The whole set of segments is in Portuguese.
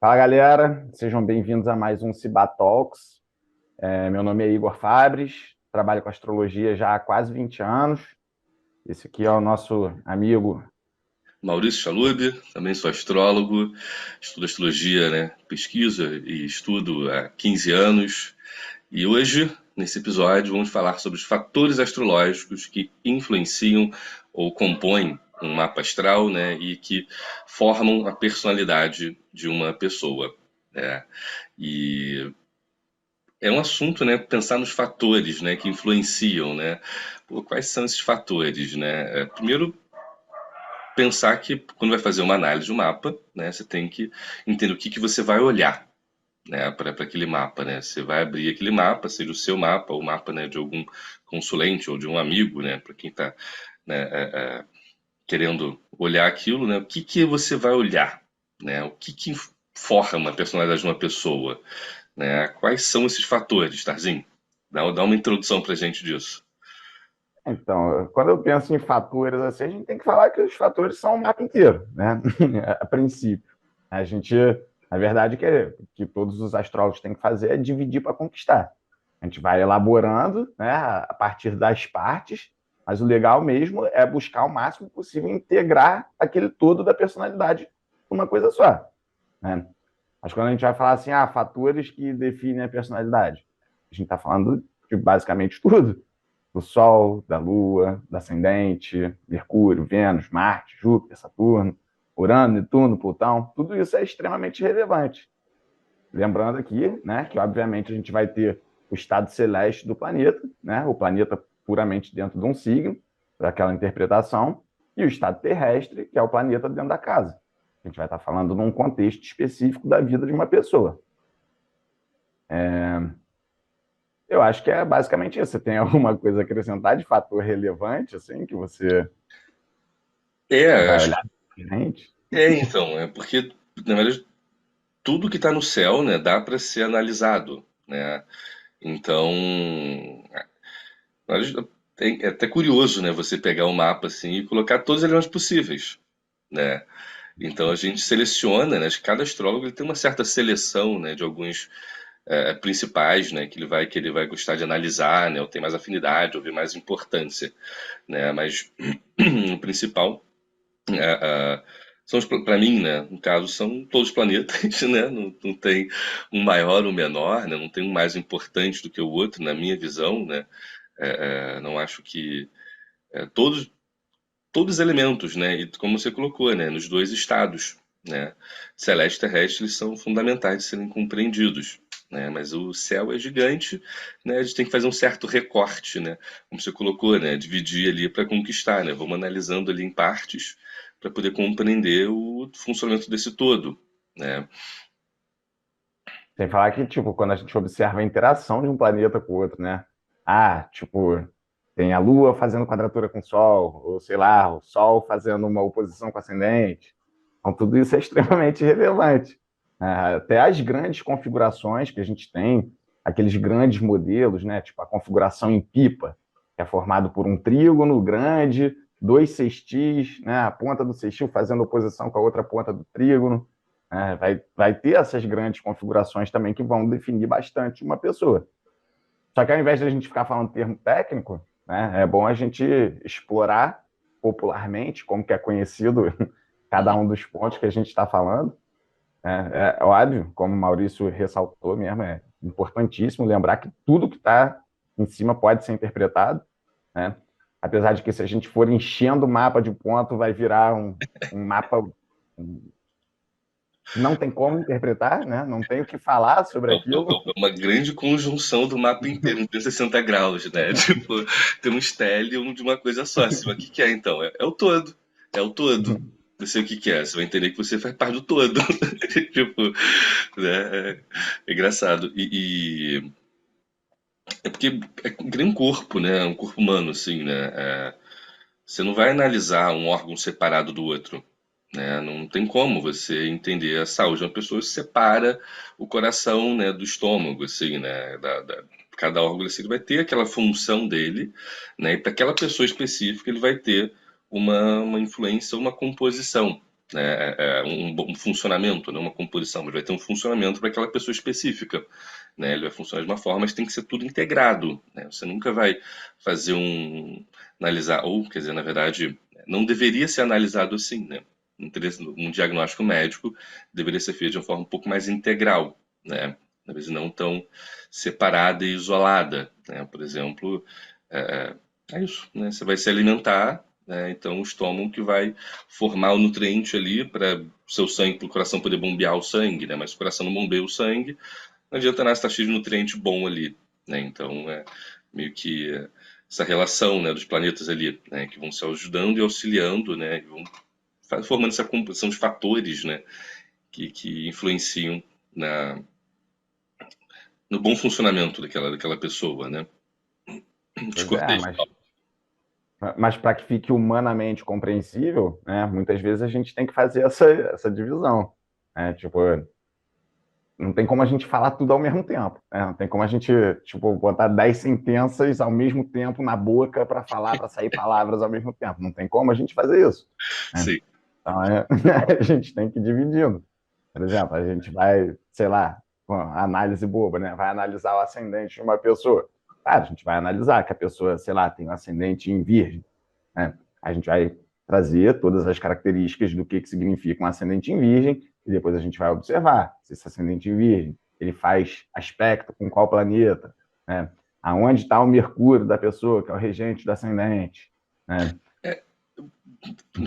Fala galera, sejam bem-vindos a mais um Ciba Talks. Meu nome é Igor Fabres, trabalho com astrologia já há quase 20 anos. Esse aqui é o nosso amigo. Maurício Chalub, também sou astrólogo, estudo astrologia, né? Pesquiso e estudo há 15 anos. E hoje, nesse episódio, vamos falar sobre os fatores astrológicos que influenciam ou compõem um mapa astral, né? E que formam a personalidade de uma pessoa, né? E é um assunto, né? Pensar nos fatores, né? Que influenciam, né? Pô, quais são esses fatores, né? Primeiro, pensar que quando vai fazer uma análise do mapa, né, você tem que entender o que você vai olhar, né, para aquele mapa, né? Você vai abrir aquele mapa, seja o seu mapa, ou o mapa, né, de algum consulente ou de um amigo, né, para quem está, né, querendo olhar aquilo, né? O que você vai olhar, né? O que forma a personalidade de uma pessoa, né? Quais são esses fatores, Tarzinho? Dá uma introdução para gente disso. Então, quando eu penso em fatores assim, a gente tem que falar que os fatores são o mapa inteiro, né? A princípio. A verdade que todos os astrólogos têm que fazer é dividir para conquistar. A gente vai elaborando, né, a partir das partes, mas o legal mesmo é buscar o máximo possível integrar aquele todo da personalidade uma coisa só, né? Mas quando a gente vai falar assim, fatores que definem a personalidade, a gente está falando de basicamente tudo. Do Sol, da Lua, do ascendente, Mercúrio, Vênus, Marte, Júpiter, Saturno, Urano, Netuno, Plutão, tudo isso é extremamente relevante. Lembrando aqui, né, que obviamente a gente vai ter o estado celeste do planeta, né, o planeta puramente dentro de um signo, para aquela interpretação, e o estado terrestre, que é o planeta dentro da casa. A gente vai estar falando num contexto específico da vida de uma pessoa. Eu acho que é basicamente isso. Você tem alguma coisa a acrescentar de fator relevante, assim, que você vai Acho olhar diferente? então, é porque, na verdade, tudo que está no céu, né, dá para ser analisado, né? Então, nós- é até curioso, né, você pegar um mapa assim e colocar todos os elementos possíveis, né? Então a gente seleciona, né? Cada astrólogo ele tem uma certa seleção, né, de alguns principais, né, que ele vai gostar de analisar, né, ou tem mais afinidade, ou ver mais importância, né? Mas o principal são para mim, né, no caso, são todos os planetas, né? Não tem um maior ou menor, né? Não tem um mais importante do que o outro, na minha visão, né? Não acho que todos os elementos, né? E como você colocou, né? Nos dois estados, né? Celeste e terrestre eles são fundamentais de serem compreendidos, né? Mas o céu é gigante, né? A gente tem que fazer um certo recorte, né? Como você colocou, né? Dividir ali para conquistar, né? Vamos analisando ali em partes para poder compreender o funcionamento desse todo, né? Sem falar que, tipo, quando a gente observa a interação de um planeta com o outro, né? Tipo, tem a Lua fazendo quadratura com o Sol, ou sei lá, o Sol fazendo uma oposição com o ascendente. Então, tudo isso é extremamente relevante. Até as grandes configurações que a gente tem, aqueles grandes modelos, né? Tipo a configuração em pipa, que é formado por um trígono grande, dois sextis, né? A ponta do sextil fazendo oposição com a outra ponta do trígono. Vai ter essas grandes configurações também que vão definir bastante uma pessoa. Só que ao invés de a gente ficar falando termo técnico, né, é bom a gente explorar popularmente como que é conhecido cada Uhum. um dos pontos que a gente está falando. É óbvio, como o Maurício ressaltou mesmo, é importantíssimo lembrar que tudo que está em cima pode ser interpretado, né? Apesar de que se a gente for enchendo o mapa de ponto, vai virar um mapa que não tem como interpretar, né? Não tem o que falar sobre aquilo. É uma grande conjunção do mapa inteiro, em 360 graus, né? Tipo, tem um stellium de uma coisa só. Assim, mas o que que é então? É o todo. É o todo. Não sei o que que é. Você vai entender que você faz parte do todo. Tipo, né? É engraçado. É porque é que nem um corpo, né? Um corpo humano, assim, né? Você não vai analisar um órgão separado do outro, né? Não tem como você entender a saúde de uma pessoa se separa o coração, né, do estômago, assim, né? Cada órgão assim, ele vai ter aquela função dele, né? E para aquela pessoa específica ele vai ter uma influência, uma composição. né, um funcionamento, não uma composição, mas vai ter um funcionamento para aquela pessoa específica, né? Ele vai funcionar de uma forma, mas tem que ser tudo integrado, né? Você nunca vai fazer analisar, ou, quer dizer, na verdade, não deveria ser analisado assim, né? Um diagnóstico médico deveria ser feito de uma forma um pouco mais integral, né? Talvez não tão separada e isolada, né? Por exemplo, é, é isso, né? Você vai se alimentar, né? Então o estômago que vai formar o nutriente ali para o seu sangue, para o coração poder bombear o sangue, né? Mas se o coração não bombeia o sangue, não adianta nada estar cheio de nutriente bom ali, né? Então é meio que essa relação, né, dos planetas ali, né, que vão se ajudando e auxiliando, né, e vão formando essa composição de fatores, né, que influenciam no bom funcionamento daquela pessoa, né? Te Pois é, cortei. mas para que fique humanamente compreensível, né, muitas vezes a gente tem que fazer essa divisão. Né? Tipo, não tem como a gente falar tudo ao mesmo tempo. Né? Não tem como a gente, tipo, botar 10 sentenças ao mesmo tempo na boca para falar, para sair palavras ao mesmo tempo. Não tem como a gente fazer isso. Né? Sim. Então, a gente tem que ir dividindo. Por exemplo, a gente vai, sei lá, com a análise boba, né? Vai analisar o ascendente de uma pessoa. Cara, a gente vai analisar que a pessoa, sei lá, tem um ascendente em virgem. Né? A gente vai trazer todas as características do que significa um ascendente em virgem e depois a gente vai observar se esse ascendente em virgem ele faz aspecto com qual planeta, né? Aonde está o Mercúrio da pessoa, que é o regente do ascendente, né? É,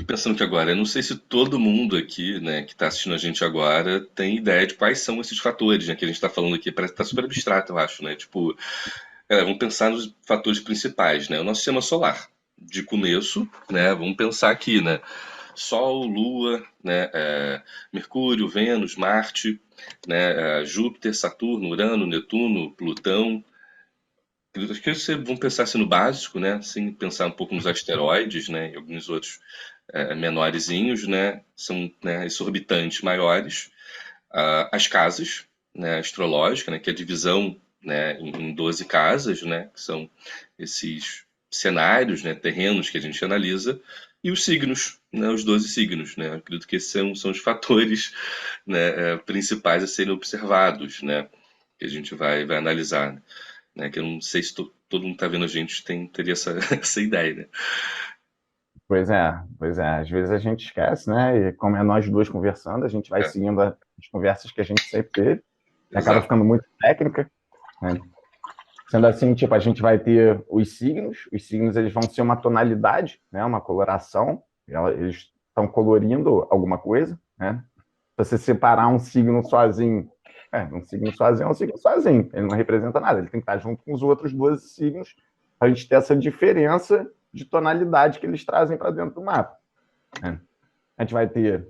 pensando que agora, eu não sei se todo mundo aqui, né, que está assistindo a gente agora, tem ideia de quais são esses fatores, né, que a gente está falando aqui. Parece que tá super abstrato, eu acho, né? Tipo, vamos pensar nos fatores principais, né? O nosso sistema solar, de começo, né? Vamos pensar aqui, né? Sol, Lua, né? Mercúrio, Vênus, Marte, né? Júpiter, Saturno, Urano, Netuno, Plutão. Acho que vocês vão pensar assim no básico, né? Sem pensar um pouco nos asteroides, né? E alguns outros menorzinhos, né? São, né, esses orbitantes maiores. As casas, né, astrológica, né? Que é a divisão, né, em 12 casas, né? Que são esses cenários, né? Terrenos que a gente analisa. E os signos, né? Os 12 signos, né? Eu acredito que esses são os fatores, né, principais a serem observados, né? Que a gente vai analisar, né? Que eu não sei se todo mundo está vendo a gente teria essa ideia, né? Pois é, pois é. Às vezes a gente esquece, né? E como é nós dois conversando, a gente vai É, seguindo as conversas que a gente sempre teve, e acaba exato. ficando muito técnica, né? Sendo assim, tipo, a gente vai ter os signos eles vão ser uma tonalidade, né? Uma coloração, eles estão colorindo alguma coisa, né? Se você separar um signo sozinho é um signo sozinho, ele não representa nada, ele tem que estar junto com os outros 12 signos, para a gente ter essa diferença de tonalidade que eles trazem para dentro do mapa. Né? A gente vai ter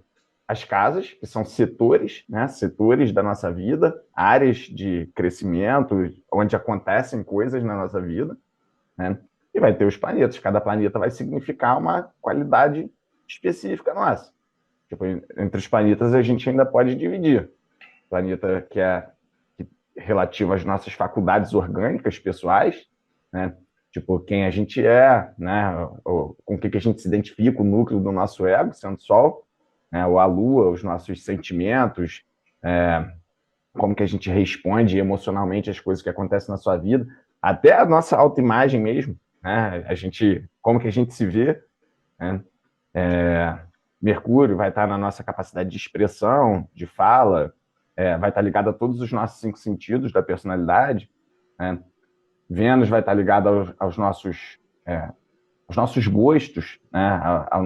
as casas, que são setores, né? Setores da nossa vida, áreas de crescimento, onde acontecem coisas na nossa vida, né? E vai ter os planetas, cada planeta vai significar uma qualidade específica nossa. Tipo, entre os planetas a gente ainda pode dividir. Planeta que relativo às nossas faculdades orgânicas pessoais, né? Tipo, quem a gente é, né? Com o que a gente se identifica, o núcleo do nosso ego, sendo o Sol, né? Ou a Lua, os nossos sentimentos, como que a gente responde emocionalmente às coisas que acontecem na sua vida, até a nossa autoimagem mesmo, né? Como que a gente se vê, né? Mercúrio vai estar na nossa capacidade de expressão, de fala, vai estar ligado a todos os nossos 5 sentidos da personalidade, né? Vênus vai estar ligado aos nossos gostos, né? Ao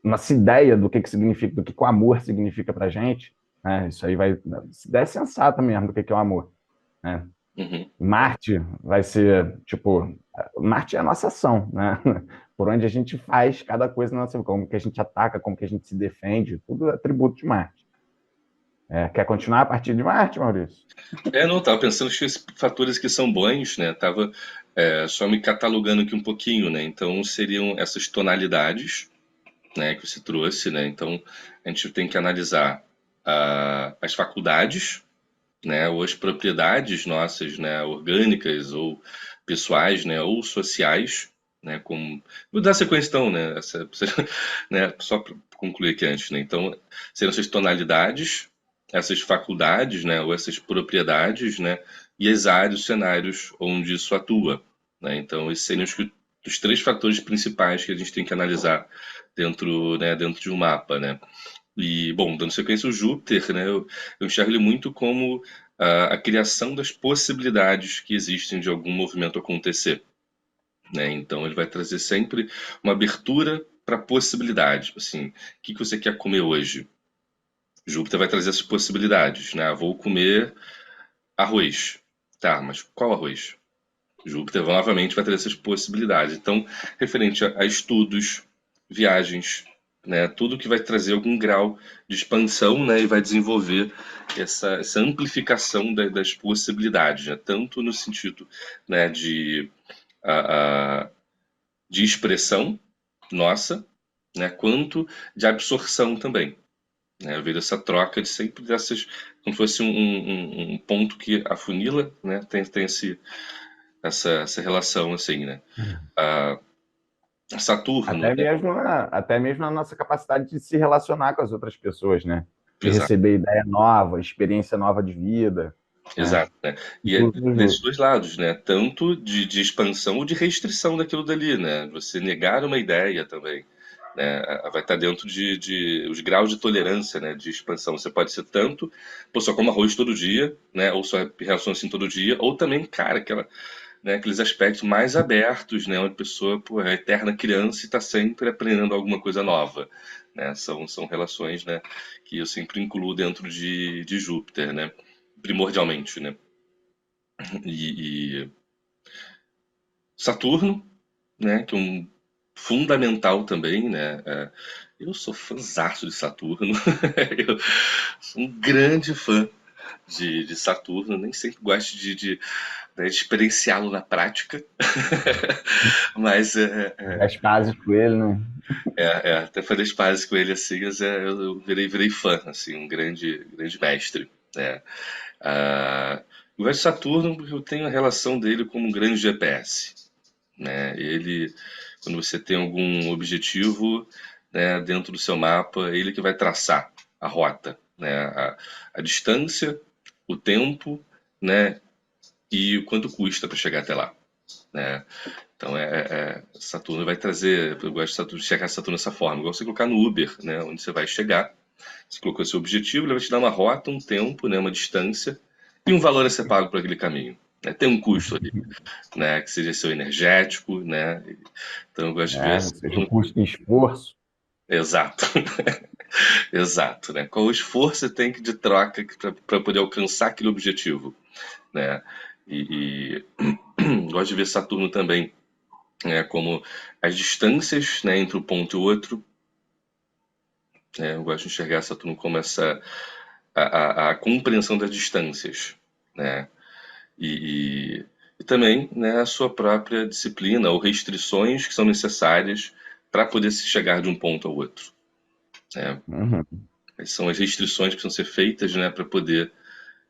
nossa ideia do que significa, do que o amor significa para gente, né? Isso aí vai, ideia sensata mesmo do que é o amor, né? Uhum. Marte vai ser, tipo, Marte é a nossa ação, né? Por onde a gente faz cada coisa na nossa vida, como que a gente ataca, como que a gente se defende, tudo é atributo de Marte. Quer continuar a partir de Marte, Maurício? Não, tava pensando que esses fatores que são bons, né? Tava só me catalogando aqui um pouquinho, né? Então seriam essas tonalidades, né, que você trouxe, né? Então a gente tem que analisar as faculdades, né, ou as propriedades nossas, né, orgânicas ou pessoais, né, ou sociais, né? Vou dar sequência então, né? Né? Só para concluir aqui antes, né? Então, seriam essas tonalidades, essas faculdades, né? Ou essas propriedades, né? E as áreas, os cenários onde isso atua, né? Então, esses seriam os três fatores principais que a gente tem que analisar dentro, né? Dentro de um mapa, né? E, bom, dando sequência, o Júpiter, né? Eu enxergo ele muito como a criação das possibilidades que existem de algum movimento acontecer, né? Então ele vai trazer sempre uma abertura para possibilidades. Assim, o que você quer comer hoje? Júpiter vai trazer essas possibilidades, né? Vou comer arroz. Tá, mas qual arroz? Júpiter novamente vai trazer essas possibilidades. Então, referente a estudos, viagens, né? Tudo que vai trazer algum grau de expansão, né? E vai desenvolver essa amplificação das possibilidades, né? Tanto no sentido, né? A, de expressão nossa, né, quanto de absorção também. Né? Eu vejo essa troca de sempre dessas, como se fosse um ponto que afunila, né, tem essa relação assim, né? A Saturno, né? Até mesmo na nossa capacidade de se relacionar com as outras pessoas, né? De Exato, receber ideia nova, experiência nova de vida, né? exato, né? E é desses Tudo, dois lados, né? Tanto de expansão ou de restrição daquilo dali, né? Você negar uma ideia também, né? Vai estar dentro de os graus de tolerância, né? De expansão. Você pode ser tanto, pô, só como arroz todo dia, né? Ou só reação assim todo dia, ou também, cara, né, aqueles aspectos mais abertos, né? Onde a pessoa, pô, é a eterna criança e está sempre aprendendo alguma coisa nova, né? São relações, né? Que eu sempre incluo dentro de Júpiter, né? Primordialmente, né? E Saturno, né? Que é um fundamental também, né? Eu sou fãzaço de Saturno. Eu sou um grande fã de Saturno. Nem sempre gosto né, de experienciá-lo na prática. Mas as pazes com ele, né? até fazer as pazes com ele assim, eu virei fã, assim, um grande mestre, né? Ah, o Gosto de Saturno, eu tenho a relação dele como um grande GPS, né? Ele, quando você tem algum objetivo, né, dentro do seu mapa, ele que vai traçar a rota, né? A distância, o tempo, né? E o quanto custa para chegar até lá, né? Então Saturno vai trazer, eu gosto de Saturno, chegar Saturno dessa forma, igual você colocar no Uber, né? Onde você vai chegar, você colocou seu objetivo, ele vai te dar uma rota, um tempo, né? Uma distância e um valor a ser pago por aquele caminho. Né? Tem um custo ali, né? Que seja seu energético, né? Então eu gosto de ver Ou seja, o Saturno. custo em esforço. Exato, exato, né? Qual o esforço você tem que de troca para poder alcançar aquele objetivo, né? Gosto de ver Saturno também, né? Como as distâncias, né? Entre o ponto e o outro, né? Eu gosto de enxergar Saturno como a compreensão das distâncias, né? E também, né? A sua própria disciplina ou restrições que são necessárias para poder se chegar de um ponto ao outro, né? Uhum. São as restrições que precisam ser feitas, né, para poder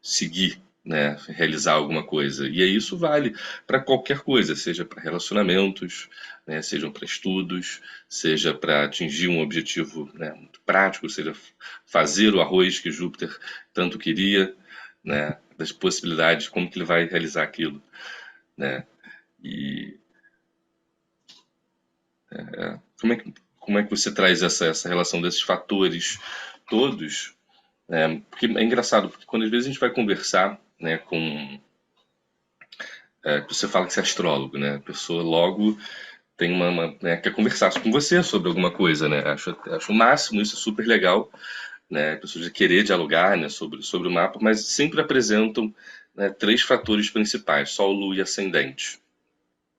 seguir, né, realizar alguma coisa. E aí isso vale para qualquer coisa, seja para relacionamentos, né, sejam para estudos, seja para atingir um objetivo, né, muito prático, seja fazer o arroz que Júpiter tanto queria, né, das possibilidades, como que ele vai realizar aquilo, né? E como é que você traz essa relação desses fatores todos? Porque é engraçado, porque quando às vezes a gente vai conversar, né, você fala que você é astrólogo, né, a pessoa logo tem né, quer conversar com você sobre alguma coisa, né, acho o máximo, isso é super legal, né, pessoas de querer dialogar, né, sobre o mapa, mas sempre apresentam, né, três fatores principais, Sol, Lua e Ascendente,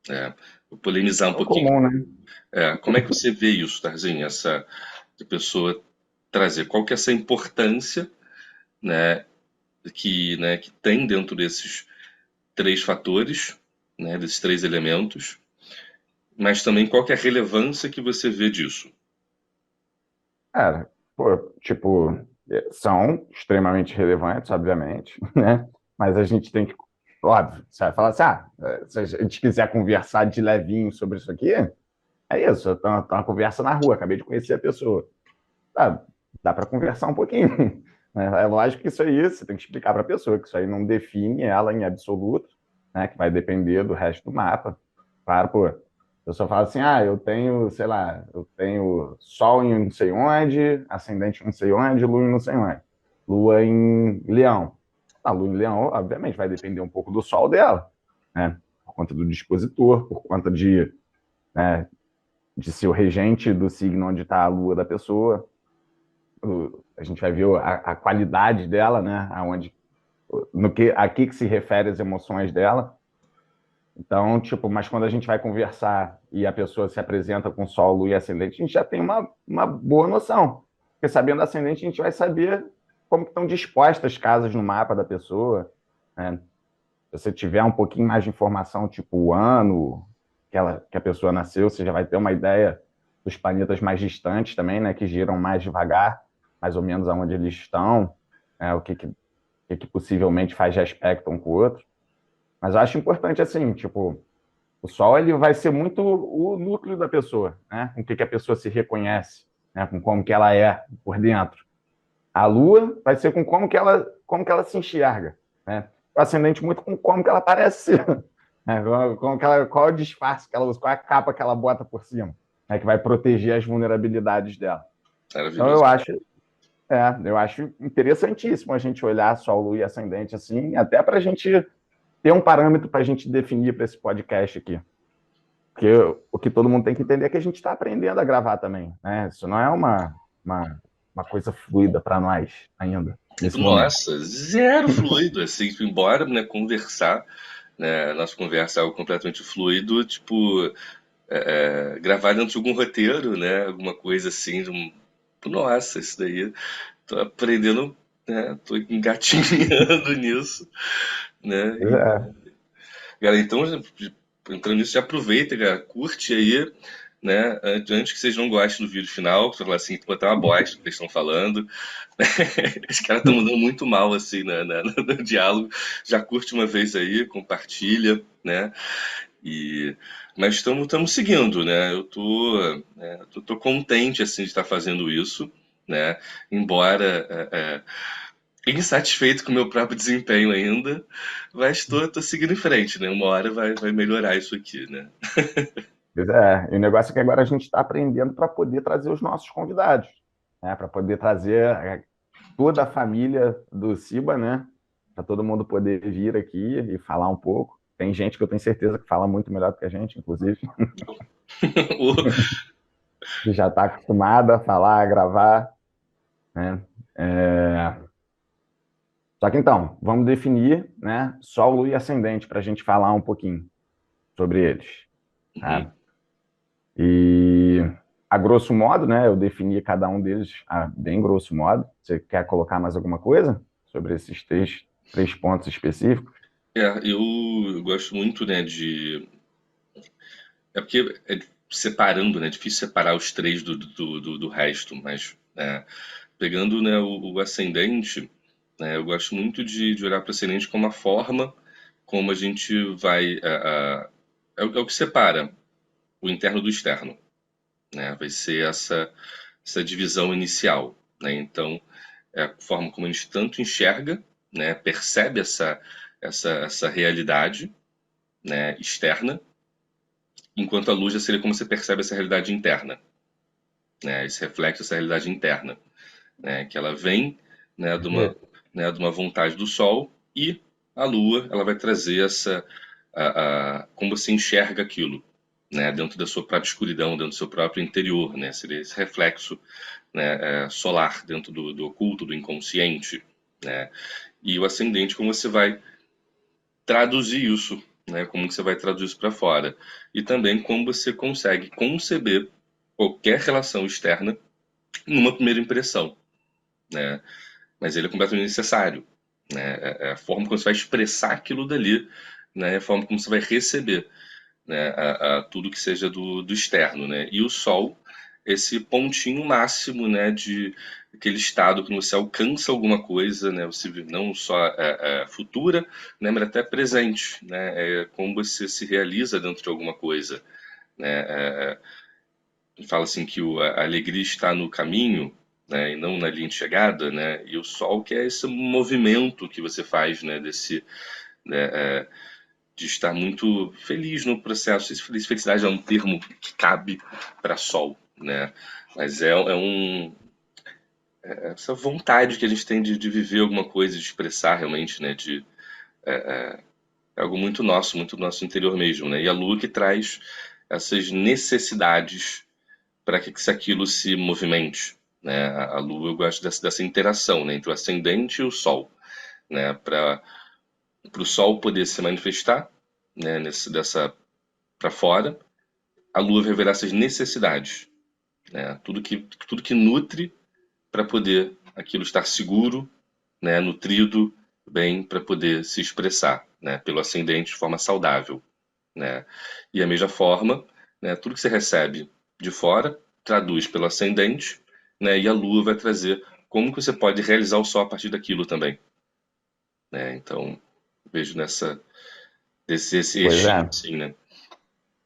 né. Vou polemizar um É o pouquinho. comum, né? Como é que você vê isso, Tarzinho, essa de pessoa trazer, qual que é essa importância, né, que tem dentro desses três fatores, né, desses três elementos, mas também qual que é a relevância que você vê disso? Cara, pô, tipo, são extremamente relevantes, obviamente, né? Mas a gente tem que óbvio, você vai falar assim, se a gente quiser conversar de levinho sobre isso aqui, é isso, tá uma conversa na rua, acabei de conhecer a pessoa. Tá, dá para conversar um pouquinho. É lógico que isso aí, você tem que explicar para a pessoa que isso aí não define ela em absoluto, né, que vai depender do resto do mapa. Claro, pô, a pessoa fala assim, eu tenho, sei lá, eu tenho Sol em não sei onde, Ascendente em não sei onde, Lua em não sei onde. Lua em Leão. A Lua em Leão, obviamente, vai depender um pouco do Sol dela, né, por conta do dispositor, por conta né, de ser o regente do signo onde está a Lua da pessoa. A gente vai ver a qualidade dela, né, aonde, a que se refere as emoções dela. Então, tipo, mas quando a gente vai conversar e a pessoa se apresenta com Sol, Lua e Ascendente, a gente já tem uma boa noção. Porque sabendo Ascendente, a gente vai saber como estão dispostas as casas no mapa da pessoa, né? Se você tiver um pouquinho mais de informação, tipo o ano que a pessoa nasceu, você já vai ter uma ideia dos planetas mais distantes também, né, que giram mais devagar, mais ou menos aonde eles estão, né, que possivelmente faz de aspecto um com o outro. Mas eu acho importante, assim, tipo, o Sol ele vai ser muito o núcleo da pessoa, né? Com o que a pessoa se reconhece, né? Com como que ela é por dentro. A Lua vai ser com como que ela se enxerga, né? O ascendente muito com como que ela parece ser, né? Qual é o disfarce que ela usa, qual é a capa que ela bota por cima, né? Que vai proteger as vulnerabilidades dela. Então Maravilhoso. eu acho interessantíssimo a gente olhar Sol, Lua e Ascendente assim, até para a gente ter um parâmetro para a gente definir para esse podcast aqui. Porque o que todo mundo tem que entender é que a gente está aprendendo a gravar também, né? Isso não é uma coisa fluida para nós ainda, nesse momento. Nossa, zero fluido, assim, embora, né, conversar, né, nossa conversa é algo completamente fluido, tipo, gravar dentro de algum roteiro, né, alguma coisa assim, nossa, isso daí, tô aprendendo, né, tô engatinhando nisso, né, Pois é. cara, então, entrando nisso, já aproveita, cara, curte aí, né, antes que vocês não gostem do vídeo final, você fala assim, pô, tá uma bosta o que eles estão falando, os caras estão mandando muito mal, assim, no diálogo, já curte uma vez aí, compartilha, né, e... Mas estamos seguindo, né, tô contente, assim, de estar fazendo isso, né, embora... insatisfeito com o meu próprio desempenho ainda, mas tô seguindo em frente, né? Uma hora vai melhorar isso aqui, né? Pois é. E o negócio é que agora a gente está aprendendo para poder trazer os nossos convidados, né? Para poder trazer toda a família do Ciba, né? Para todo mundo poder vir aqui e falar um pouco. Tem gente que eu tenho certeza que fala muito melhor do que a gente, inclusive, que já está acostumada a falar, a gravar, né? Só que então, vamos definir, né, Sol, Lua e Ascendente para a gente falar um pouquinho sobre eles, Uhum. tá? E a grosso modo, né, eu defini cada um deles a bem grosso modo. Você quer colocar mais alguma coisa sobre esses três pontos específicos? Eu gosto muito, né, É porque separando, né? É difícil separar os três do resto, mas pegando, né, o ascendente, né, eu gosto muito de olhar para o ascendente como a forma como a gente vai. É o que separa o interno do externo, né? Vai ser essa divisão inicial, né? Então, é a forma como a gente tanto enxerga, né, percebe essa realidade, né, externa, enquanto a luz já seria como você percebe essa realidade interna, né, esse reflexo dessa realidade interna, né, que ela vem, né, de uma vontade do Sol, e a Lua ela vai trazer como você enxerga aquilo, né, dentro da sua própria escuridão, dentro do seu próprio interior, né, seria esse reflexo, né, solar dentro do oculto, do inconsciente, né, e o ascendente como você vai traduzir isso, né, como que você vai traduzir isso para fora, e também como você consegue conceber qualquer relação externa numa primeira impressão, né, mas ele é completamente necessário, né, é a forma como você vai expressar aquilo dali, né, é a forma como você vai receber, né, tudo que seja do externo, né, e o Sol esse pontinho máximo, né, de aquele estado que você alcança alguma coisa, né, você não só futura, né, mas até presente, né, como você se realiza dentro de alguma coisa, né, fala assim que a alegria está no caminho, né, e não na linha de chegada, né, e o sol que é esse movimento que você faz, né, desse, né, de estar muito feliz no processo. Felicidade é um termo que cabe para sol, né, mas essa vontade que a gente tem de viver alguma coisa, de expressar realmente, né, é algo muito nosso interior mesmo, né, e a lua que traz essas necessidades para que aquilo se movimente, né? A Lua, eu gosto dessa interação, né, entre o ascendente e o Sol, né? Para o Sol poder se manifestar, né? Dessa para fora, a Lua vai revelar essas necessidades, né? Tudo que nutre para poder aquilo estar seguro, né? Nutrido, bem, para poder se expressar, né? Pelo ascendente de forma saudável, né? E a mesma forma, né, tudo que você recebe de fora traduz pelo ascendente, né, e a lua vai trazer como que você pode realizar o sol a partir daquilo também, né? Então, vejo esse Pois eixinho é. assim, né?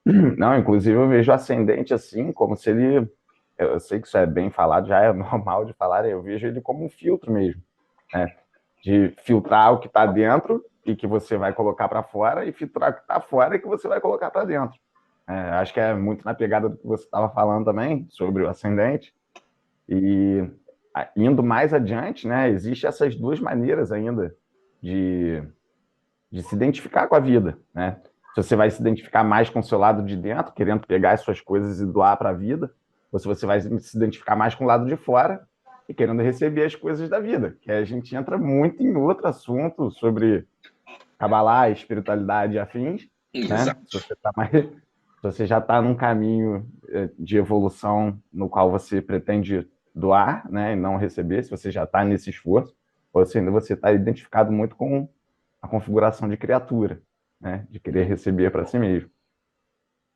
Não, inclusive eu vejo o ascendente assim, como se ele. Eu sei que isso é bem falado, já é normal de falar, eu vejo ele como um filtro mesmo, né? De filtrar o que está dentro e que você vai colocar para fora, e filtrar o que está fora e que você vai colocar para dentro. Acho que é muito na pegada do que você estava falando também, sobre o ascendente. E indo mais adiante, né, existe essas duas maneiras ainda de, de se identificar com a vida, né? Se você vai se identificar mais com o seu lado de dentro, querendo pegar as suas coisas e doar para a vida, ou se você vai se identificar mais com o lado de fora e querendo receber as coisas da vida, que a gente entra muito em outro assunto sobre Kabbalah, espiritualidade e afins, né? Se Exato. você tá mais, se você já está num caminho de evolução no qual você pretende doar, né, e não receber, se você já está nesse esforço, ou se ainda você está identificado muito com a configuração de criatura, né, de querer receber para si mesmo.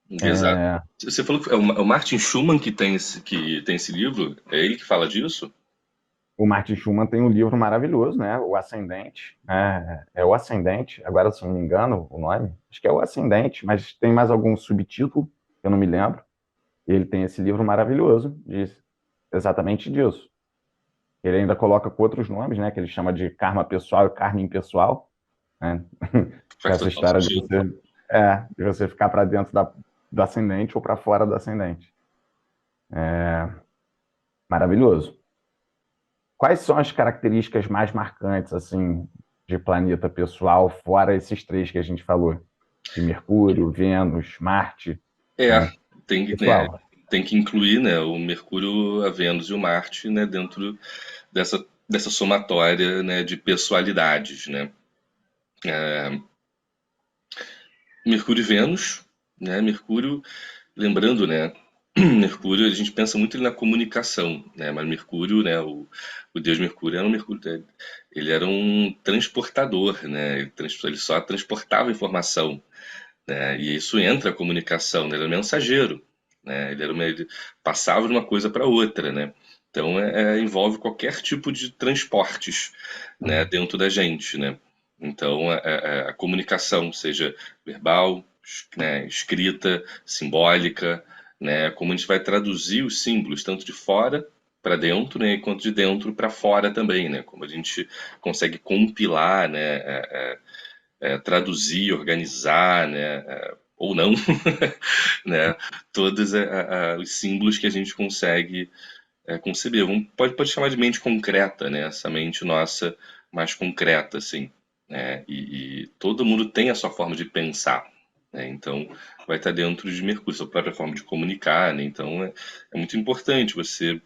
Exato. Você falou que é o Martin Schumann que tem esse livro? É ele que fala disso? O Martin Schumann tem um livro maravilhoso, né? O Ascendente. É o Ascendente, agora se não me engano o nome, acho que é o Ascendente, mas tem mais algum subtítulo, eu não me lembro. Ele tem esse livro maravilhoso, diz exatamente disso. Ele ainda coloca com outros nomes, né? Que ele chama de karma pessoal e karma impessoal, né? Faz Essa total história de sentido. você ficar para dentro do ascendente ou para fora do ascendente. Maravilhoso. Quais são as características mais marcantes, assim, de planeta pessoal, fora esses três que a gente falou? De Mercúrio, Vênus, Marte, É, né? né, Pessoal, tem que incluir, né, o Mercúrio, a Vênus e o Marte, né, dentro dessa somatória, né, de pessoalidades, né? Mercúrio e Vênus, né? Mercúrio, lembrando, né? Mercúrio, a gente pensa muito na comunicação, né? Mas Mercúrio, né? O deus Mercúrio era um Mercúrio, ele era um transportador, né? Ele só transportava informação, né? E isso entra a comunicação, né? Ele era mensageiro, né? Ele passava de uma coisa para outra, né? Então envolve qualquer tipo de transportes, né? Dentro da gente, né? Então a comunicação, seja verbal, né? Escrita, simbólica, né? Como a gente vai traduzir os símbolos tanto de fora para dentro, né? Quanto de dentro para fora também, né? Como a gente consegue compilar, né? Traduzir, organizar, né, ou não, né, todos os símbolos que a gente consegue conceber. Pode chamar de mente concreta, né, essa mente nossa mais concreta, assim, né, e todo mundo tem a sua forma de pensar, né, então vai estar dentro de Mercúrio, sua própria forma de comunicar, né, então é muito importante você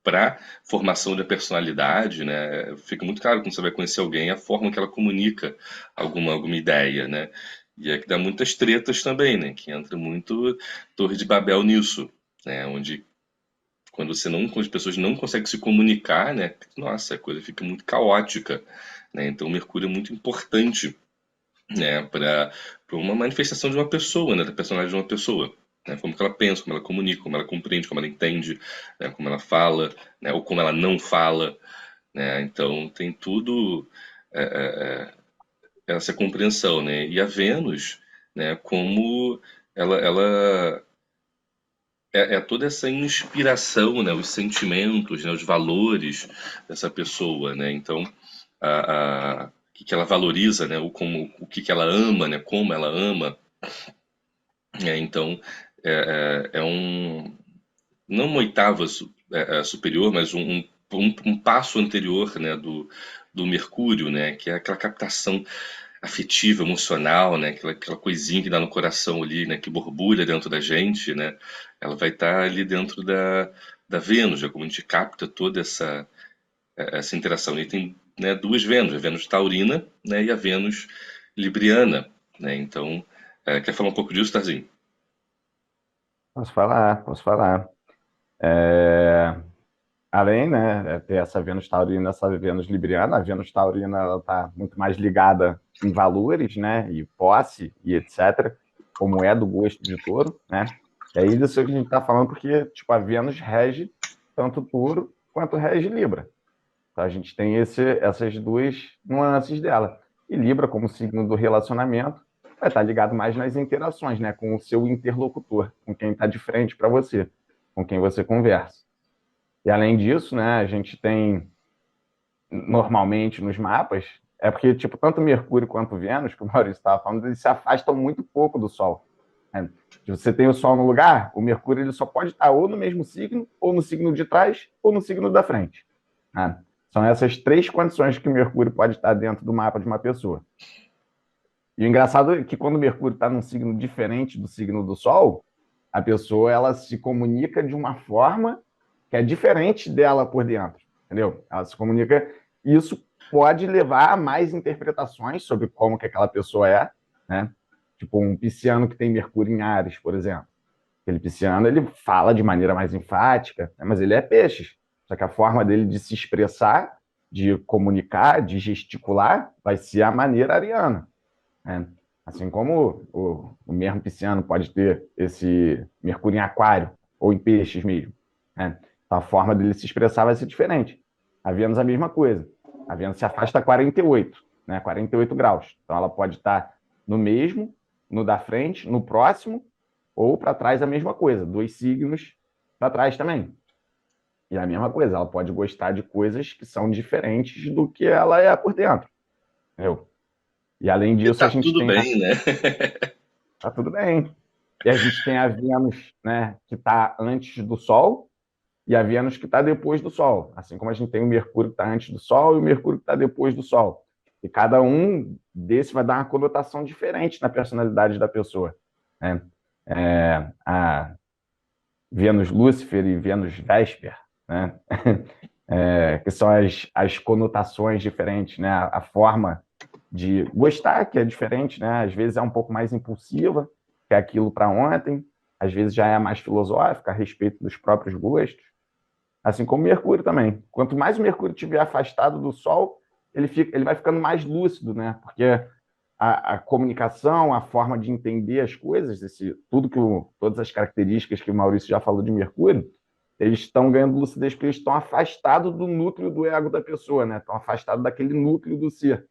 para formação da personalidade, né? Fica muito claro quando você vai conhecer alguém a forma que ela comunica alguma ideia, né? E é que dá muitas tretas também, né? Que entra muito Torre de Babel nisso, né? Onde quando as pessoas não conseguem se comunicar, né? Nossa, a coisa fica muito caótica, né? Então Mercúrio é muito importante, né? Para uma manifestação de uma pessoa, né? Da personalidade de uma pessoa. né? Como que ela pensa, como ela comunica, como ela compreende, como ela entende, né? Como ela fala, né? Ou como ela não fala, né? Então tem tudo essa compreensão, né? E a Vênus, né? Como ela é toda essa inspiração, né? Os sentimentos, né? Os valores dessa pessoa, né? Então o que ela valoriza, né? O que ela ama, né? Como ela ama, né? Então é um não uma oitava superior, mas um passo anterior, né, do Mercúrio, né, que é aquela captação afetiva, emocional, né, aquela coisinha que dá no coração ali, né, que borbulha dentro da gente, né, ela vai estar ali dentro da Vênus, né, como a gente capta toda essa interação. E tem, né, duas Vênus, a Vênus taurina, né, e a Vênus libriana, né, então, quer falar um pouco disso, Tarzinho? Posso falar, posso falar. É, Além, né, ter essa Vênus taurina, essa Vênus libriana, a Vênus taurina ela está muito mais ligada em valores, né, e posse e etc., como é do gosto de touro, né? E aí disso que a gente está falando porque, tipo, a Vênus rege tanto touro quanto rege Libra. Então a gente tem essas duas nuances dela. E Libra, como signo do relacionamento, vai estar ligado mais nas interações, né, com o seu interlocutor, com quem está de frente para você, com quem você conversa. E além disso, né, a gente tem normalmente nos mapas, é porque tipo tanto Mercúrio quanto Vênus, que o Maurício estava falando, eles se afastam muito pouco do Sol. Né? Se você tem o Sol no lugar, o Mercúrio ele só pode estar ou no mesmo signo, ou no signo de trás, ou no signo da frente. Né? São essas três condições que o Mercúrio pode estar dentro do mapa de uma pessoa. E o engraçado é que quando o Mercúrio está num signo diferente do signo do Sol, a pessoa ela se comunica de uma forma que é diferente dela por dentro, entendeu? Ela se comunica. Isso pode levar a mais interpretações sobre como que aquela pessoa é, né? Tipo um pisciano que tem Mercúrio em Áries, por exemplo. Aquele pisciano ele fala de maneira mais enfática, né? Mas ele é peixes. Só que a forma dele de se expressar, de comunicar, de gesticular, vai ser a maneira ariana. Né? Assim como o mesmo pisciano pode ter esse Mercúrio em Aquário, ou em Peixes mesmo. Né? Então, a forma dele se expressar vai ser diferente. A Vênus é a mesma coisa. A Vênus se afasta a 48, né? 48 graus. Então, ela pode estar no mesmo, no da frente, no próximo, ou para trás a mesma coisa. Dois signos para trás também. E a mesma coisa, ela pode gostar de coisas que são diferentes do que ela é por dentro. Entendeu? E além E disso, a tá gente tudo tem bem, né? tá tudo bem. E a gente tem a Vênus, né, que está antes do Sol e a Vênus que está depois do Sol. Assim como a gente tem o Mercúrio que está antes do Sol e o Mercúrio que está depois do Sol. E cada um desse vai dar uma conotação diferente na personalidade da pessoa. Né? A Vênus Lúcifer e Vênus Vésper, né? Que são as conotações diferentes, né? A forma de gostar, que é diferente, né? Às vezes é um pouco mais impulsiva, que é aquilo para ontem, às vezes já é mais filosófica a respeito dos próprios gostos, assim como Mercúrio também. Quanto mais o Mercúrio estiver afastado do Sol, ele vai ficando mais lúcido, né? Porque a comunicação, a forma de entender as coisas, todas as características que o Maurício já falou de Mercúrio, eles estão ganhando lucidez porque eles estão afastados do núcleo do ego da pessoa, né? Estão afastados daquele núcleo do ser.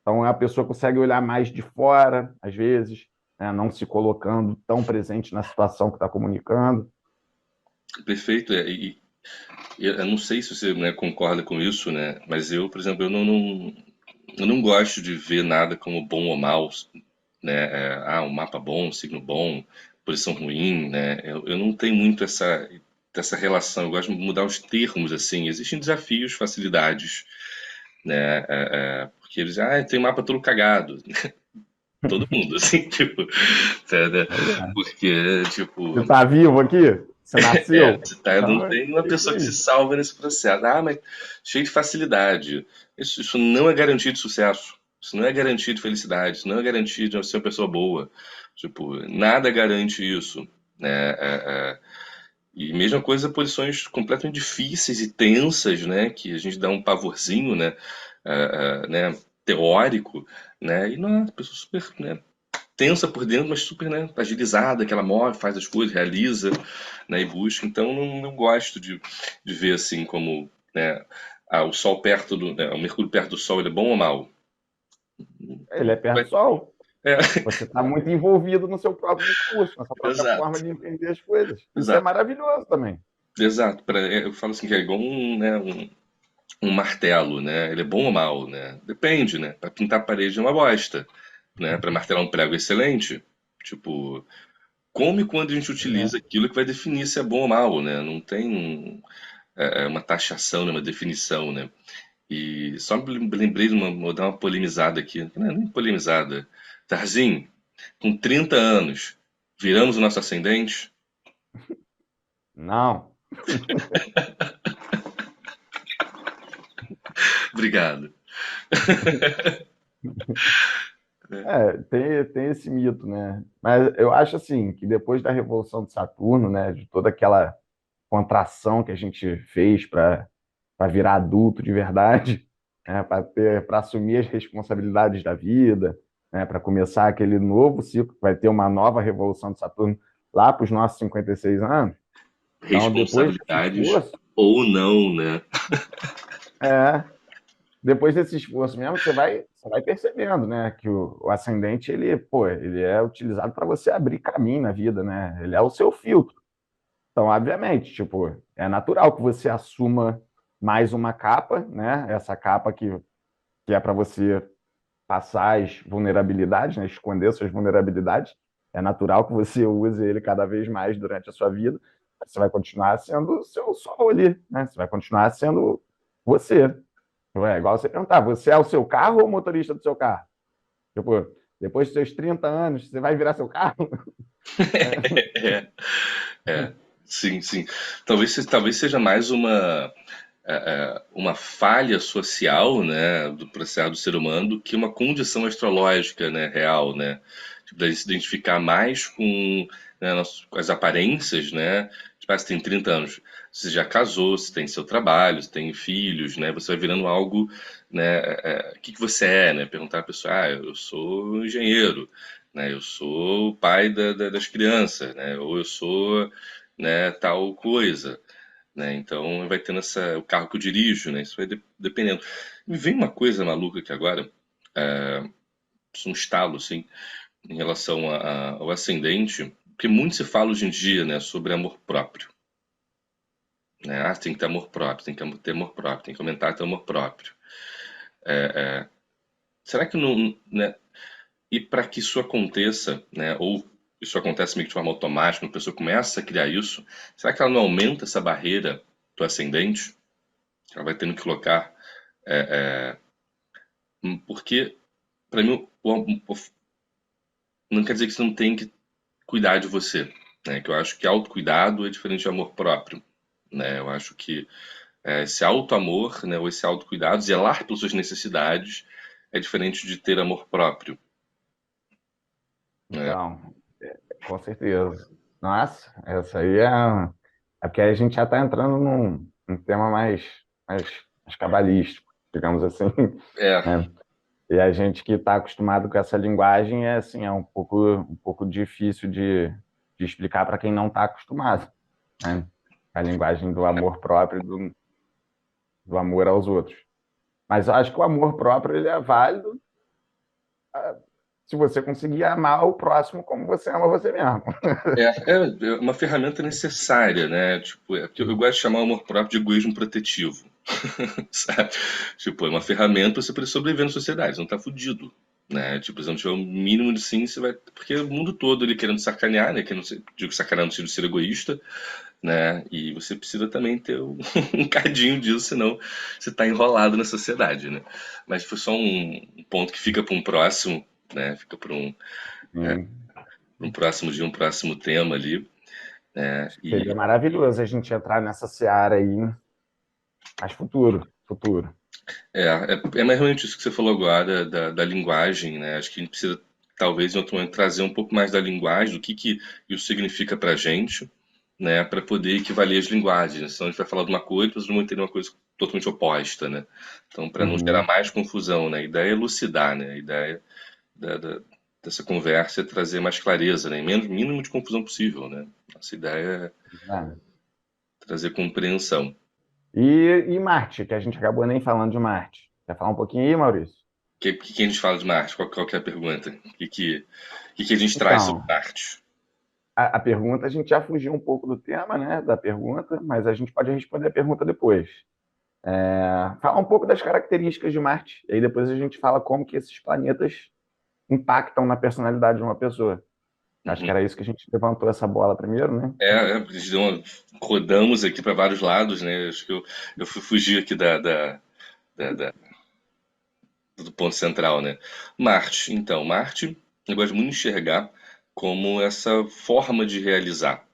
Então a pessoa consegue olhar mais de fora, às vezes, né? Não se colocando tão presente na situação que está comunicando. Perfeito. Eu não sei se você, né, concorda com isso, né? Mas eu, por exemplo, eu não gosto de ver nada como bom ou mal, né? Um mapa bom, um signo bom, posição ruim, né? Eu não tenho muito essa relação. Eu gosto de mudar os termos, assim. Existem desafios, facilidades, né? Porque eles, tem mapa todo cagado. Todo mundo, assim, tipo, né? Aí, é. Porque, tipo, Você está vivo aqui? Você nasceu? não Então, tem uma é isso pessoa que se aí. salva nesse processo. Mas cheio de facilidade. Isso não é garantia de sucesso. Isso não é garantia de felicidade. Isso não é garantia de ser uma pessoa boa. Tipo, nada garante isso. Né? E mesma coisa, posições completamente difíceis e tensas, né? Que a gente dá um pavorzinho, né? Né? Teórico, né? E não, a pessoa super, né? tensa por dentro, mas super, né, agilizada, que ela move, faz as coisas, realiza, né, e busca. Então, não gosto de ver assim como, né, o Sol perto do, né, o Mercúrio perto do Sol, ele é bom ou mal? Ele é perto do Sol. É, Você está muito envolvido no seu próprio discurso, na sua própria forma exato, de entender as coisas. Isso é exato, maravilhoso também. exato. Eu falo assim que é igual um martelo, né? Ele é bom ou mal, né? Depende, né? Para pintar a parede é uma bosta, né? Para martelar um prego é excelente. Tipo, como e quando a gente utiliza É. aquilo que vai definir se é bom ou mal, né? Não tem uma taxação, né? Uma definição, né? E só me lembrei de vou dar uma polemizada aqui. Não é nem polemizada. Tarzin, com 30 anos, viramos o nosso ascendente? Não. Obrigado. Tem esse mito, né? Mas eu acho assim que depois da Revolução de Saturno, né, de toda aquela contração que a gente fez para virar adulto de verdade, né, para assumir as responsabilidades da vida, né, para começar aquele novo ciclo, que vai ter uma nova Revolução de Saturno lá para os nossos 56 anos. Então, depois desse Responsabilidades esforço, ou não, né? é, depois desse esforço mesmo, você vai percebendo, né, que o ascendente, ele, pô, ele é utilizado para você abrir caminho na vida, né? Ele é o seu filtro. Então, obviamente, tipo, é natural que você assuma mais uma capa, né? Essa capa que é para você passar as vulnerabilidades, né? Esconder suas vulnerabilidades. É natural que você use ele cada vez mais durante a sua vida. Você vai continuar sendo o seu sol ali, né? Você vai continuar sendo você. É igual você perguntar, você é o seu carro ou o motorista do seu carro? Tipo, depois dos seus 30 anos, você vai virar seu carro? É, é. Sim, sim. Talvez seja mais uma falha social, né, do processo do ser humano do que uma condição astrológica, né, real, né? Tipo, da gente se identificar mais né, com as aparências, né? Tipo, você tem 30 anos, você já casou, você tem seu trabalho, você tem filhos, né? Você vai virando algo, né? O que que você é, né? Perguntar à pessoa, eu sou engenheiro, né? Eu sou o pai das crianças, né? Ou eu sou, né, tal coisa, né? Então vai tendo o carro que eu dirijo, né? Isso vai dependendo. Me vem uma coisa maluca aqui agora, um estalo assim, em relação ao ascendente, porque muito se fala hoje em dia, né, sobre amor próprio, né? Tem que ter amor próprio, tem que ter amor próprio, tem que aumentar ter amor próprio. Será que não, né? E para que isso aconteça, né? Ou isso acontece meio que de forma automática, quando a pessoa começa a criar isso, será que ela não aumenta essa barreira do ascendente? Ela vai tendo que colocar porque para mim não quer dizer que você não tem que cuidar de você, né? Que eu acho que autocuidado é diferente de amor próprio, né? Eu acho que esse auto-amor, né, ou esse autocuidado, zelar pelas suas necessidades, é diferente de ter amor próprio, né? Então, com certeza. Nossa, essa aí é porque a gente já está entrando num tema mais cabalístico, digamos assim, É, né? E a gente que está acostumado com essa linguagem é assim, é um pouco difícil de explicar para quem não está acostumado, né? A linguagem do amor próprio, do amor aos outros. Mas eu acho que o amor próprio ele é válido se você conseguir amar o próximo como você ama você mesmo. é uma ferramenta necessária, né? Tipo, porque eu gosto de chamar o amor próprio de egoísmo protetivo, sabe? Tipo, é uma ferramenta para você poder sobreviver na sociedade, você não tá fudido, né? Tipo, se não tiver o mínimo de sim, você vai. Porque o mundo todo ele querendo sacanear, né? Querendo digo sacanear no sentido de ser egoísta, né? E você precisa também ter um cadinho disso, senão você tá enrolado na sociedade, né? Mas foi só um ponto que fica para um próximo, né? Fica para Sim. um próximo dia, um próximo tema ali, né? Seria E maravilhoso a gente entrar nessa seara aí, mas futuro, futuro. é mais realmente isso que você falou agora da linguagem, né? Acho que a gente precisa, talvez, em outro momento, trazer um pouco mais da linguagem, do que isso significa pra gente, né? Para poder equivaler as linguagens, né? Senão a gente vai falar de uma coisa, depois vamos entender uma coisa totalmente oposta, né? Então, para não gerar Uhum. mais confusão, né? A ideia é elucidar, né? A ideia da, da, dessa conversa é trazer mais clareza, né? Menos mínimo de confusão possível, né? Nossa ideia é né? trazer compreensão. E Marte, que a gente acabou nem falando de Marte. Quer falar um pouquinho aí, Maurício? Que a gente fala de Marte? Qual que é a pergunta? Que a gente traz sobre Então, Marte? a pergunta, a gente já fugiu um pouco do tema, né, da pergunta, mas a gente pode responder a pergunta depois. Fala um pouco das características de Marte, e aí depois a gente fala como que esses planetas impactam na personalidade de uma pessoa. Acho que Uhum. era isso que a gente levantou essa bola primeiro, né? A gente rodamos aqui para vários lados, né? Acho que eu fui fugir aqui da- da- do ponto central, né? Marte, então, Marte, eu gosto muito de enxergar como essa forma de realizar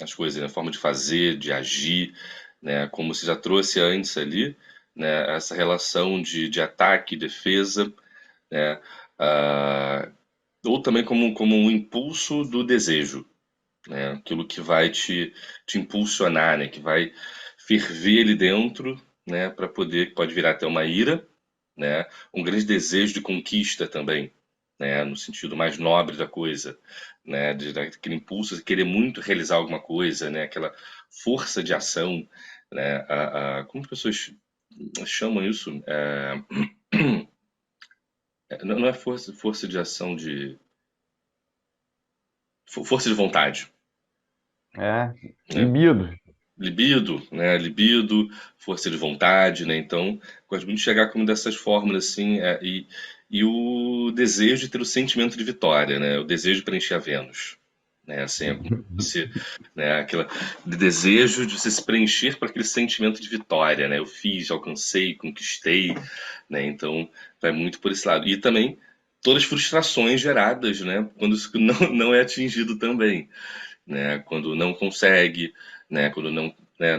as coisas, né? Forma de fazer, de agir, né? Como você já trouxe antes ali, né? Essa relação de ataque e defesa, né? Ah, ou também como um impulso do desejo, né? Aquilo que vai te impulsionar, né? Que vai ferver ali dentro, né? Para poder, pode virar até uma ira, né? Um grande desejo de conquista também, né? No sentido mais nobre da coisa, né? Daquele impulso de querer muito realizar alguma coisa, né? Aquela força de ação, né? Como as pessoas chamam isso? Não é força de ação de força de vontade, É, né? libido. Libido, né? Libido, força de vontade, né? Então, gosto muito de chegar como dessas fórmulas assim, e o desejo de ter o sentimento de vitória, né? O desejo de preencher a Vênus, né? Assim, é como você, né? Aquela de desejo de você se preencher para aquele sentimento de vitória, né? Eu fiz, alcancei, conquistei, né? Então, vai muito por esse lado. E também todas as frustrações geradas, né? Quando isso não é atingido também, né? Quando não consegue, né? Quando não, né?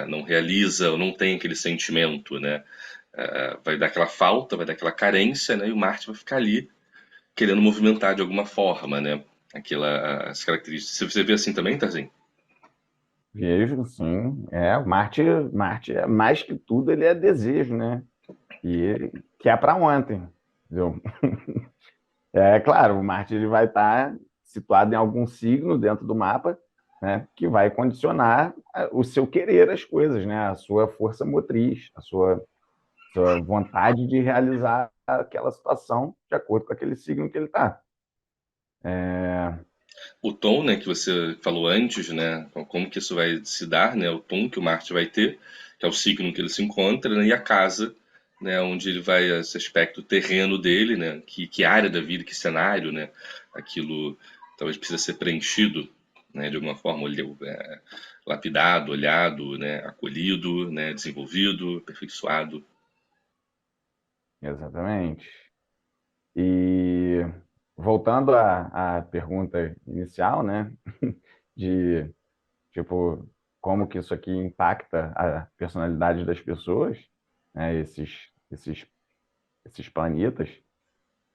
Não realiza ou não tem aquele sentimento, né? Vai dar aquela falta, vai dar aquela carência, né? E o Marte vai ficar ali querendo movimentar de alguma forma, né? As características. Você vê assim também, Tarzan? Vejo, sim. Marte é mais que tudo, ele é desejo, né? Que é para ontem, entendeu? É claro, o Marte ele vai estar situado em algum signo dentro do mapa, né? Que vai condicionar o seu querer as coisas, né? A sua força motriz, sua vontade de realizar aquela situação de acordo com aquele signo que ele está. O tom, né, que você falou antes, né, como que isso vai se dar, né, o tom que o Marte vai ter, que é o signo que ele se encontra, né, e a casa, né, onde ele vai, esse aspecto terreno dele, né, que área da vida, que cenário, né, aquilo talvez precisa ser preenchido, né, de alguma forma, lapidado, olhado, né, acolhido, né, desenvolvido, aperfeiçoado. Exatamente. E voltando à pergunta inicial, né? De tipo, como que isso aqui impacta a personalidade das pessoas, né? Esses planetas.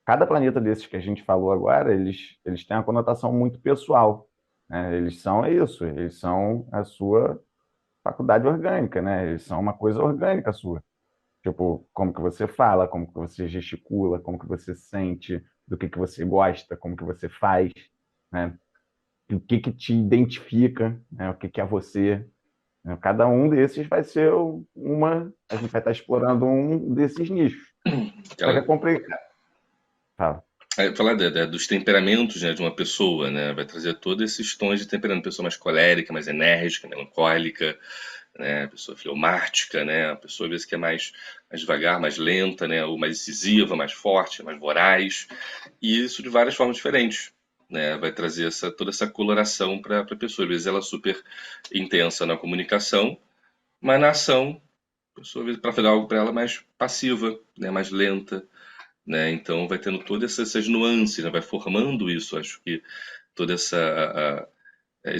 Cada planeta desses que a gente falou agora, eles têm uma conotação muito pessoal, né? Eles são isso, eles são a sua faculdade orgânica, né? Eles são uma coisa orgânica sua. Tipo, como que você fala, como que você gesticula, como que você sente, do que você gosta, como que você faz, né? O que que te identifica, né? O que que é você. Né? Cada um desses vai ser uma. A gente vai estar explorando um desses nichos. Só que Aquela, é complicado. Fala. falar dos temperamentos, né, de uma pessoa, né, vai trazer todos esses tons de temperamento, pessoa mais colérica, mais enérgica, melancólica, né, a pessoa fleumática, né, a pessoa às vezes que é mais devagar, mais lenta, né, ou mais incisiva, mais forte, mais voraz, e isso de várias formas diferentes, né, vai trazer toda essa coloração para a pessoa. Às vezes ela é super intensa na comunicação, mas na ação, a pessoa, às vezes, para fazer algo para ela, mais passiva, né, mais lenta, né, então vai tendo todas essas nuances, né, vai formando isso, acho que toda esses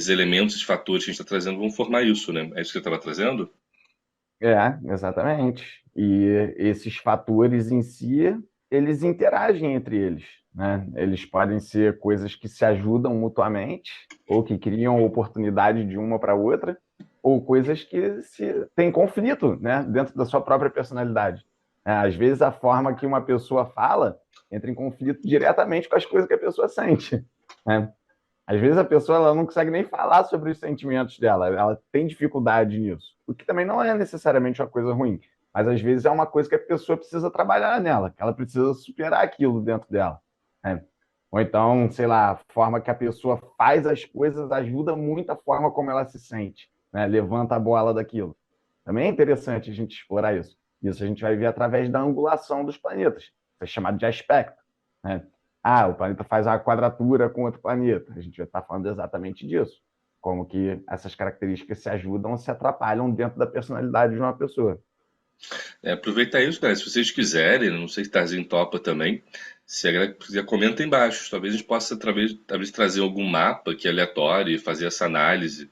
elementos, esses fatores que a gente está trazendo vão formar isso, né? É isso que você estava trazendo? Exatamente. E esses fatores em si, eles interagem entre eles, né? Eles podem ser coisas que se ajudam mutuamente, ou que criam oportunidade de uma para outra, ou coisas que se têm conflito, né? Dentro da sua própria personalidade. Às vezes a forma que uma pessoa fala entra em conflito diretamente com as coisas que a pessoa sente, né? Às vezes a pessoa ela não consegue nem falar sobre os sentimentos dela, ela tem dificuldade nisso, o que também não é necessariamente uma coisa ruim, mas às vezes é uma coisa que a pessoa precisa trabalhar nela, que ela precisa superar aquilo dentro dela, né? Ou então, sei lá, a forma que a pessoa faz as coisas ajuda muito a forma como ela se sente, né? Levanta a bola daquilo. Também é interessante a gente explorar isso. Isso a gente vai ver através da angulação dos planetas. Isso é chamado de aspecto, né? O planeta faz uma quadratura com outro planeta. A gente vai estar falando exatamente disso. Como que essas características se ajudam ou se atrapalham dentro da personalidade de uma pessoa. Aproveitar isso, galera. Se vocês quiserem, não sei se Tarzinho topa também, se a galera quiser, comenta aí embaixo. Talvez a gente possa, talvez trazer algum mapa que é aleatório e fazer essa análise,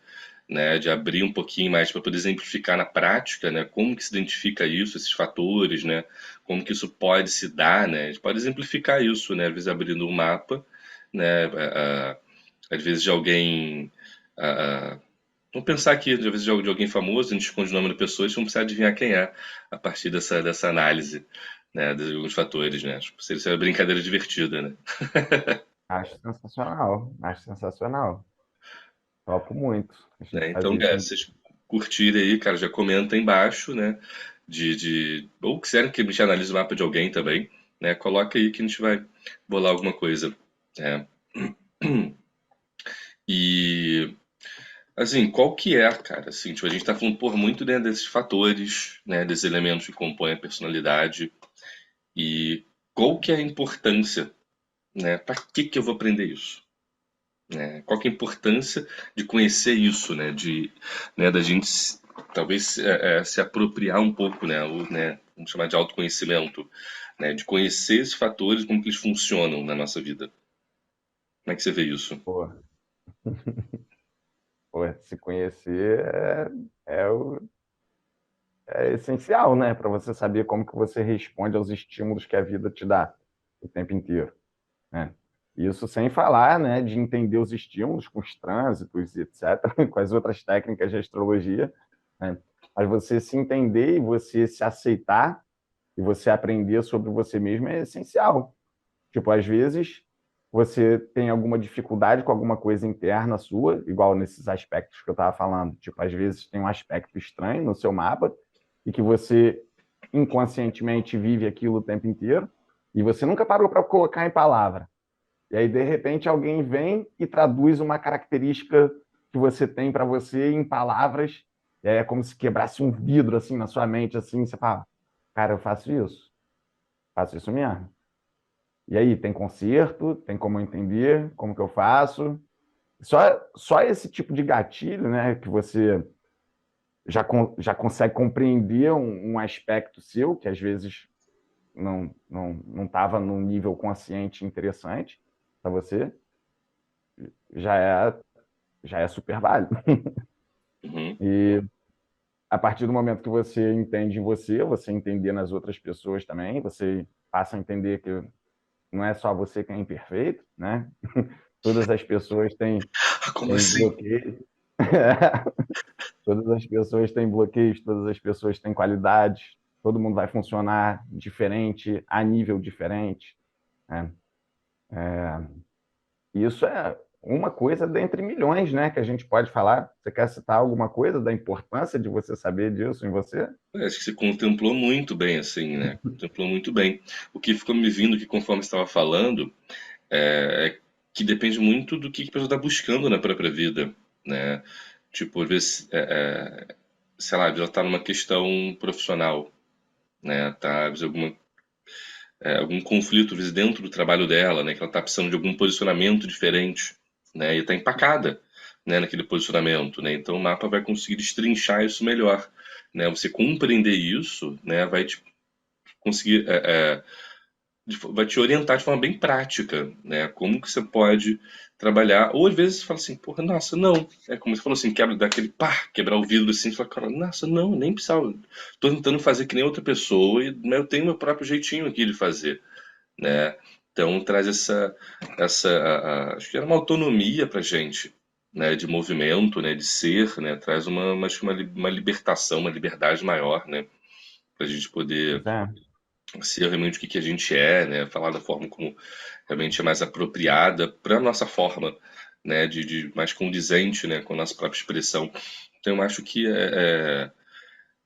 né, de abrir um pouquinho mais para poder exemplificar na prática, né, como que se identifica isso, esses fatores, né, como que isso pode se dar, né, a gente pode exemplificar isso, né, às vezes abrindo um mapa, né, às vezes de alguém, vamos pensar aqui, às vezes de alguém famoso, a gente esconde o nome da pessoa e a gente não precisa adivinhar quem é a partir dessa análise, né, de alguns fatores, né, seria uma brincadeira divertida, né. Acho sensacional. Acho sensacional. Topo muito a gente Né? Então, fazer isso. se vocês curtirem aí, cara, já comenta aí embaixo, né? Ou quiserem que a gente analise o mapa de alguém também, né? Coloca aí que a gente vai bolar alguma coisa. Né? E assim, qual que é, cara? Assim, tipo, a gente tá falando por muito dentro desses fatores, né? Desses elementos que compõem a personalidade. E qual que é a importância, né? Para que eu vou aprender isso? Né? Qual que é a importância de conhecer isso, né? Né, da gente talvez se apropriar um pouco, né? Vamos chamar de autoconhecimento, né? De conhecer esses fatores, como que eles funcionam na nossa vida. Como é que você vê isso? Pô, se conhecer é essencial, né? Para você saber como que você responde aos estímulos que a vida te dá o tempo inteiro, né? Isso sem falar, né, de entender os estímulos com os trânsitos e etc., com as outras técnicas de astrologia, né? Mas você se entender e você se aceitar e você aprender sobre você mesmo é essencial. Tipo, às vezes você tem alguma dificuldade com alguma coisa interna sua, igual nesses aspectos que eu estava falando. Tipo, às vezes tem um aspecto estranho no seu mapa e que você inconscientemente vive aquilo o tempo inteiro e você nunca parou para colocar em palavra. E aí, de repente, alguém vem e traduz uma característica que você tem para você em palavras, e aí é como se quebrasse um vidro assim na sua mente, assim, você fala, cara, eu faço isso mesmo. E aí, tem conserto? Tem como eu entender? Como que eu faço? Só esse tipo de gatilho, né, que você já consegue compreender um aspecto seu, que às vezes não estava num nível consciente interessante para você, já é, já é super válido. Uhum. E a partir do momento que você entende em você, você entender nas outras pessoas também, você passa a entender que não é só você que é imperfeito, né? Todas as pessoas Como têm assim? bloqueios. Todas as pessoas têm bloqueios, todas as pessoas têm qualidades, todo mundo vai funcionar diferente, a nível diferente, né? Isso é uma coisa dentre milhões, né, que a gente pode falar. Você quer citar alguma coisa da importância de você saber disso em você? Acho que você contemplou muito bem, assim, né? Contemplou muito bem. O que ficou me vindo que conforme você estava falando é que depende muito do que a pessoa está buscando na própria vida, né? Tipo, às vezes, sei lá, ela está numa questão profissional, né? Tá, às vezes, algum conflito, às vezes, dentro do trabalho dela, né? Que ela está precisando de algum posicionamento diferente, né? E está empacada, né? Naquele posicionamento, né? Então o mapa vai conseguir destrinchar isso melhor, né? Você compreender isso, né? Vai te conseguir vai te orientar de forma bem prática, né? Como que você pode trabalhar. Ou às vezes você fala assim, porra, nossa, não. É como você falou assim, quebra daquele pá, quebrar o vidro assim, você fala, cara, nossa, não, nem precisava. Tô tentando fazer que nem outra pessoa, mas eu tenho meu próprio jeitinho aqui de fazer, né? Então traz acho que era uma autonomia pra gente, né? De movimento, né? De ser, né? Traz acho que uma libertação, uma liberdade maior, né? Pra gente Pois poder é. ser realmente o que a gente é, né? Falar da forma como realmente é mais apropriada para a nossa forma, né? De mais condizente, né? Com a nossa própria expressão. Então eu acho que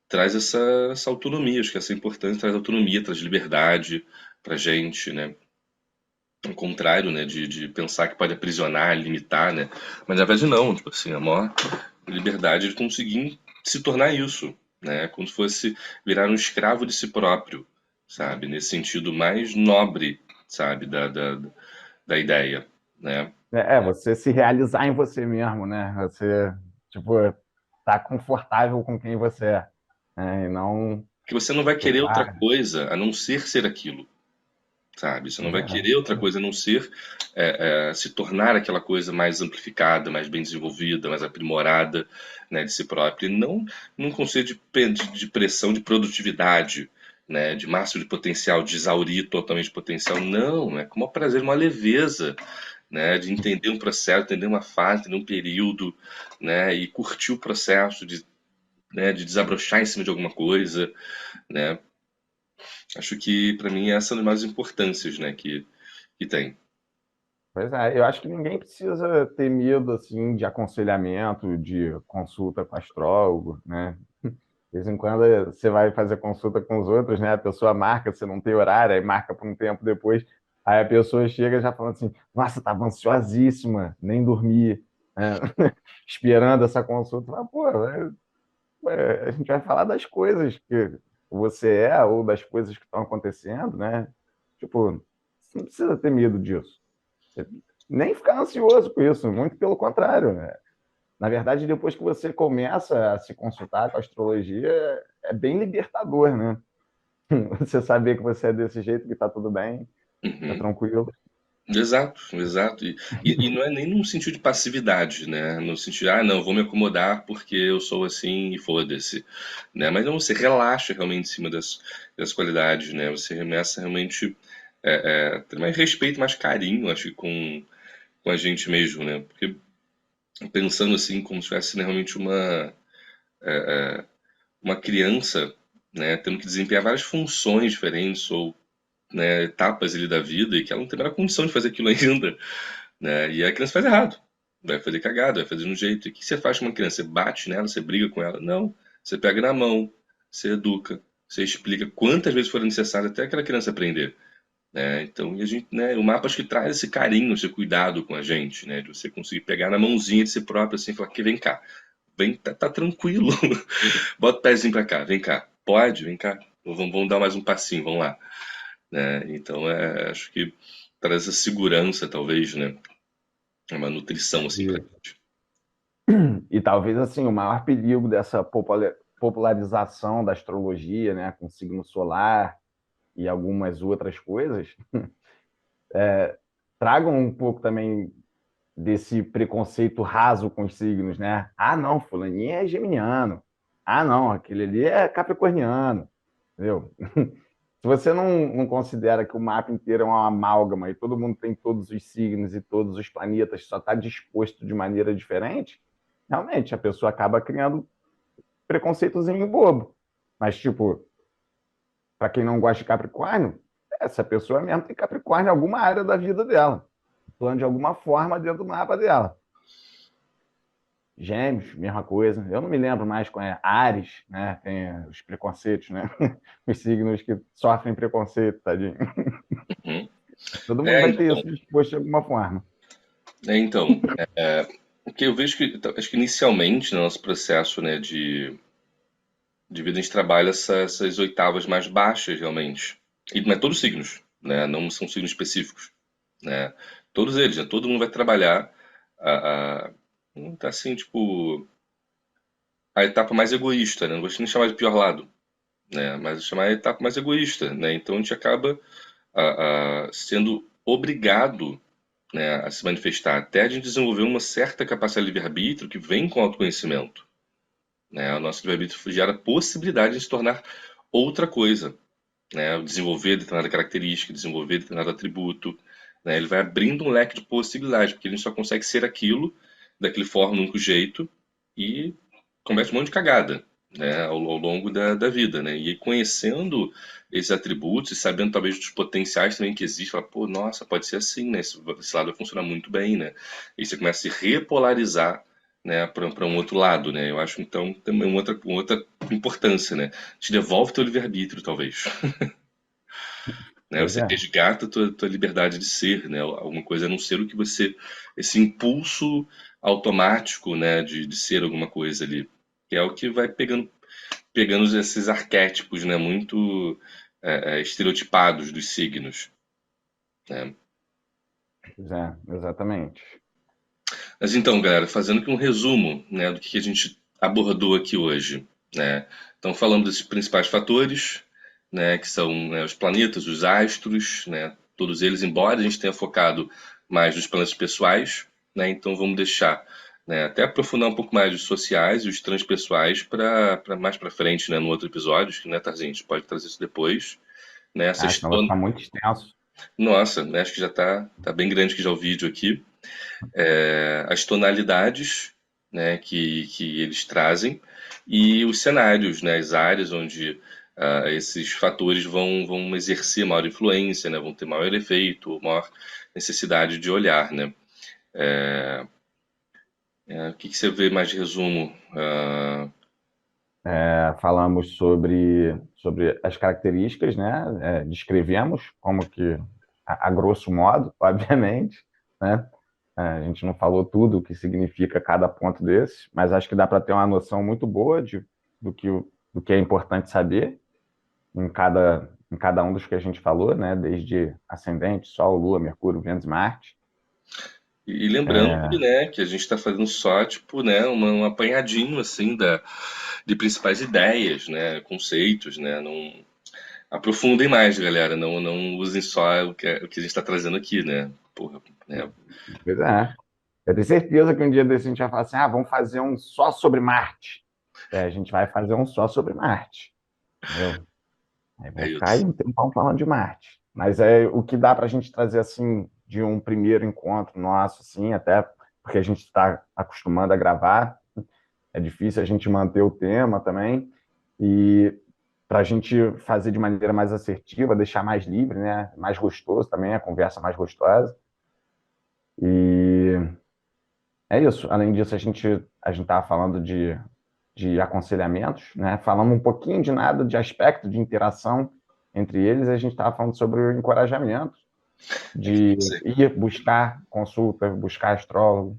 traz essa autonomia, acho que essa importância traz autonomia, traz liberdade pra gente, né? Ao contrário, né, de pensar que pode aprisionar, limitar, né? Mas na verdade não, tipo assim, a maior liberdade de conseguir se tornar isso, né? Como se fosse virar um escravo de si próprio, sabe? Nesse sentido mais nobre, sabe, da ideia, né? Você se realizar em você mesmo, né? Você, tipo, tá confortável com quem você é, né? E não, Que você não vai querer tipo, outra coisa a não ser aquilo, sabe? Você não pois vai é. querer outra coisa a não ser se tornar aquela coisa mais amplificada, mais bem desenvolvida, mais aprimorada, né, de si próprio. E não num conceito de pressão de produtividade, né, de máximo de potencial, de exaurir totalmente o potencial. Não, é como um prazer, uma leveza, né, de entender um processo, entender uma fase, entender um período, né, e curtir o processo de desabrochar em cima de alguma coisa, né. Acho que para mim essa é uma das importâncias, né, que tem. Pois é, eu acho que ninguém precisa ter medo, assim, de aconselhamento, de consulta com astrólogo, né? De vez em quando você vai fazer consulta com os outros, né? A pessoa marca, você não tem horário, aí marca por um tempo depois, aí a pessoa chega já falando assim, nossa, tava ansiosíssima, nem dormi, né? Esperando essa consulta. Mas, pô, a gente vai falar das coisas que você é ou das coisas que estão acontecendo, né? Tipo, você não precisa ter medo disso. Nem ficar ansioso com isso, muito pelo contrário, né? Na verdade, depois que você começa a se consultar com a astrologia, é bem libertador, né? Você saber que você é desse jeito, que tá tudo bem, tá Uhum. tranquilo. Exato, exato. E não é nem num sentido de passividade, né? No sentido, ah, não, vou me acomodar porque eu sou assim e foda-se, né? Mas não, você relaxa realmente em cima das qualidades, né? Você começa realmente ter mais respeito, mais carinho, acho que com a gente mesmo, né? Porque pensando assim, como se tivesse né, realmente uma criança, né? Tendo que desempenhar várias funções diferentes ou né, etapas ali da vida e que ela não tem a menor condição de fazer aquilo ainda, né? E a criança faz errado, vai fazer cagada, vai fazer de um jeito. E o que você faz com uma criança? Você bate nela, você briga com ela? Não. Você pega na mão, você educa, você explica quantas vezes for necessário até aquela criança aprender. Né? Então, e a gente, né, o mapa acho que traz esse carinho, esse cuidado com a gente, né? De você conseguir pegar na mãozinha de si próprio assim, e falar que vem cá, vem, tá tranquilo, bota o pezinho pra cá, vem cá, pode, vem cá, vamos dar mais um passinho, vamos lá, né? Então, acho que traz essa segurança, talvez, né? É uma nutrição, assim, pra E, gente. e talvez, assim, o maior perigo dessa popularização da astrologia, né, com signo solar e algumas outras coisas, tragam um pouco também desse preconceito raso com os signos, né? Ah, não, fulaninho é geminiano. Ah, não, aquele ali é capricorniano. Entendeu? Se você não considera que o mapa inteiro é uma amálgama e todo mundo tem todos os signos e todos os planetas, só está disposto de maneira diferente, realmente a pessoa acaba criando preconceitozinho bobo. Mas, tipo, para quem não gosta de Capricórnio, essa pessoa mesmo tem Capricórnio em alguma área da vida dela, plano de alguma forma dentro do mapa dela. Gêmeos, mesma coisa. Eu não me lembro mais qual é. Ares, né? Tem os preconceitos, né? Os signos que sofrem preconceito, tadinho. Uhum. Todo mundo É, vai ter então, isso disposto de alguma forma. então, o que eu vejo que, acho que inicialmente, no nosso processo, né, de vida, a gente trabalha essas oitavas mais baixas, realmente. E não é todos os signos, né? Não são signos específicos, né? Todos eles, né? Todo mundo vai trabalhar tá assim, tipo, a etapa mais egoísta, né? Não gosto nem de chamar de pior lado, né? Mas chamar a etapa mais egoísta, né? Então a gente acaba sendo obrigado, né, a se manifestar até a gente desenvolver uma certa capacidade de livre-arbítrio que vem com o autoconhecimento, né? O nosso livre-arbítrio gera a possibilidade de se tornar outra coisa, né? Desenvolver determinada característica, desenvolver determinado atributo, né? Ele vai abrindo um leque de possibilidades, porque ele só consegue ser aquilo, daquele forma, do único jeito, e comete um monte de cagada, né, ao longo da vida, né? E conhecendo esses atributos e sabendo talvez dos potenciais também que existem, fala, pô, nossa, pode ser assim, né? Esse lado vai funcionar muito bem, né? E você começa a se repolarizar, né, para um outro lado, né? Eu acho então também uma outra importância, né? Te devolve teu livre-arbítrio, talvez, né? Pois Você é, resgata tua liberdade de ser, né? Alguma coisa a não ser o que você, esse impulso automático, né, de ser alguma coisa ali, que é o que vai pegando esses arquétipos, né, muito estereotipados dos signos, né? pois é, exatamente. Mas então, galera, fazendo aqui um resumo, né, do que a gente abordou aqui hoje, né? Então, falamos desses principais fatores, né, que são, né, os planetas, os astros, né, todos eles, embora a gente tenha focado mais nos planetas pessoais, né, então vamos deixar, né, até aprofundar um pouco mais os sociais e os transpessoais para mais para frente, né, no outro episódio, acho que, né, Tarzinho, a gente pode trazer isso depois, né, Ah, senão vai ficar muito extenso. nossa, né, acho que já tá bem grande que já o vídeo aqui. As tonalidades, né, que eles trazem e os cenários, né, as áreas onde esses fatores vão exercer maior influência, né, vão ter maior efeito, maior necessidade de olhar, né. O que você vê mais de resumo? Falamos sobre as características, né? Descrevemos como que, a grosso modo, obviamente, né? A gente não falou tudo o que significa cada ponto desse, mas acho que dá para ter uma noção muito boa do que é importante saber em cada um dos que a gente falou, né? Desde ascendente, Sol, Lua, Mercúrio, Vênus, Marte. E lembrando que a gente está fazendo só tipo, né, um apanhadinho assim de principais ideias, né, conceitos, né, não aprofundem mais, galera. Não usem só o que a gente está trazendo aqui, né? Porra, né? Pois é. Eu tenho certeza que um dia desse a gente vai falar assim: vamos fazer um só sobre Marte. A gente vai fazer um só sobre Marte, entendeu? Aí É vamos ficar aí isso. um tempão falando de Marte. Mas é o que dá para a gente trazer assim de um primeiro encontro nosso, assim, até porque a gente está acostumando a gravar. É difícil a gente manter o tema também. E para a gente fazer de maneira mais assertiva, deixar mais livre, né? Mais gostoso também, a conversa mais gostosa. E é isso. Além disso, a gente estava falando de aconselhamentos, né? Falamos um pouquinho de nada de aspecto de interação entre eles, a gente estava falando sobre o encorajamento de ir buscar consulta, buscar astrólogo.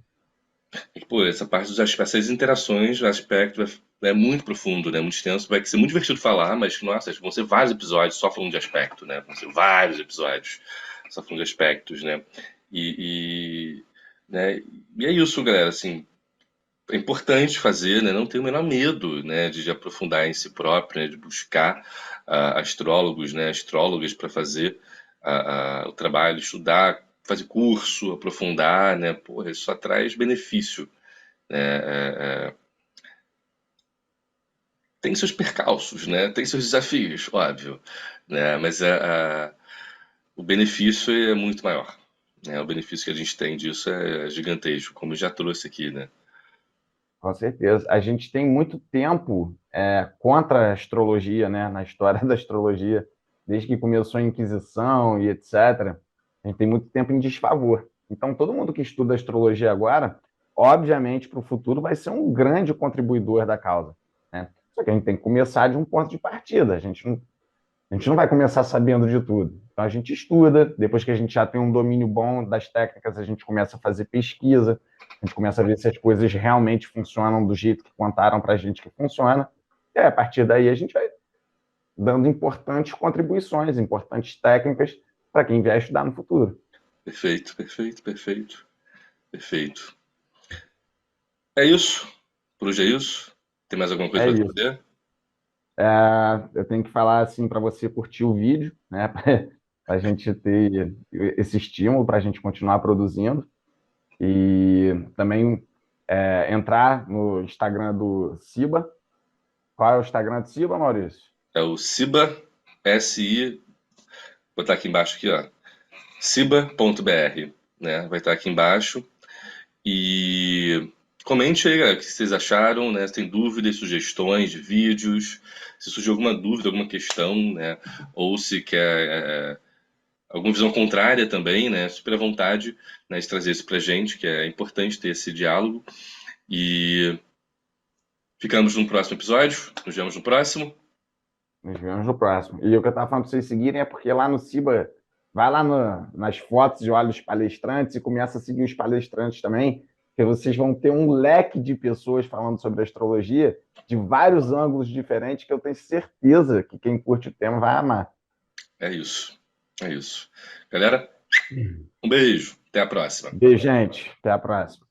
Pô, essa parte dos aspectos, essas interações, o aspecto é muito profundo, né? Muito extenso. Vai ser muito divertido falar, mas, nossa, vão ser vários episódios só falando de aspecto, né? Vão ser vários episódios só falando de aspectos, né? E, né? E é isso, galera, assim, é importante fazer, né? Não ter o menor medo, né? De aprofundar em si próprio, né? De buscar astrólogos, né? Astrólogas para fazer o trabalho, estudar, fazer curso, aprofundar, né? Porra, isso só traz benefício, né? Tem seus percalços, né? Tem seus desafios, óbvio, né? Mas o benefício é muito maior, né? O benefício que a gente tem disso é gigantesco, como eu já trouxe aqui, né? Com certeza. A gente tem muito tempo contra a astrologia, né? Na história da astrologia, desde que começou a Inquisição e etc. A gente tem muito tempo em desfavor. Então, todo mundo que estuda astrologia agora, obviamente, para o futuro, vai ser um grande contribuidor da causa, né? Só que a gente tem que começar de um ponto de partida. A gente não vai começar sabendo de tudo. Então a gente estuda, depois que a gente já tem um domínio bom das técnicas, a gente começa a fazer pesquisa, a gente começa a ver se as coisas realmente funcionam do jeito que contaram para a gente que funciona. E aí, a partir daí a gente vai dando importantes contribuições, importantes técnicas para quem vier estudar no futuro. Perfeito, perfeito, perfeito, perfeito. É isso. Por hoje é isso. Tem mais alguma coisa É para isso. dizer? Eu tenho que falar assim para você curtir o vídeo, né? Para a gente ter esse estímulo para a gente continuar produzindo. E também entrar no Instagram do Siba. Qual é o Instagram do Siba, Maurício? É o Siba, SI, vou botar aqui embaixo aqui, ó. Siba.br, né? Vai estar aqui embaixo. E Comente aí, galera, o que vocês acharam, né? Se tem dúvidas, sugestões de vídeos, se surgiu alguma dúvida, alguma questão, né? Ou se quer alguma visão contrária também, né? Super à vontade, né, de trazer isso pra gente, que é importante ter esse diálogo. E ficamos no próximo episódio. Nos vemos no próximo. Nos vemos no próximo. E o que eu estava falando para vocês seguirem é porque lá no Ciba, vai lá nas fotos e olha os palestrantes e começa a seguir os palestrantes também, que vocês vão ter um leque de pessoas falando sobre astrologia de vários ângulos diferentes que eu tenho certeza que quem curte o tema vai amar. É isso. É isso. Galera, um beijo. Até a próxima. Beijo, gente. Até a próxima.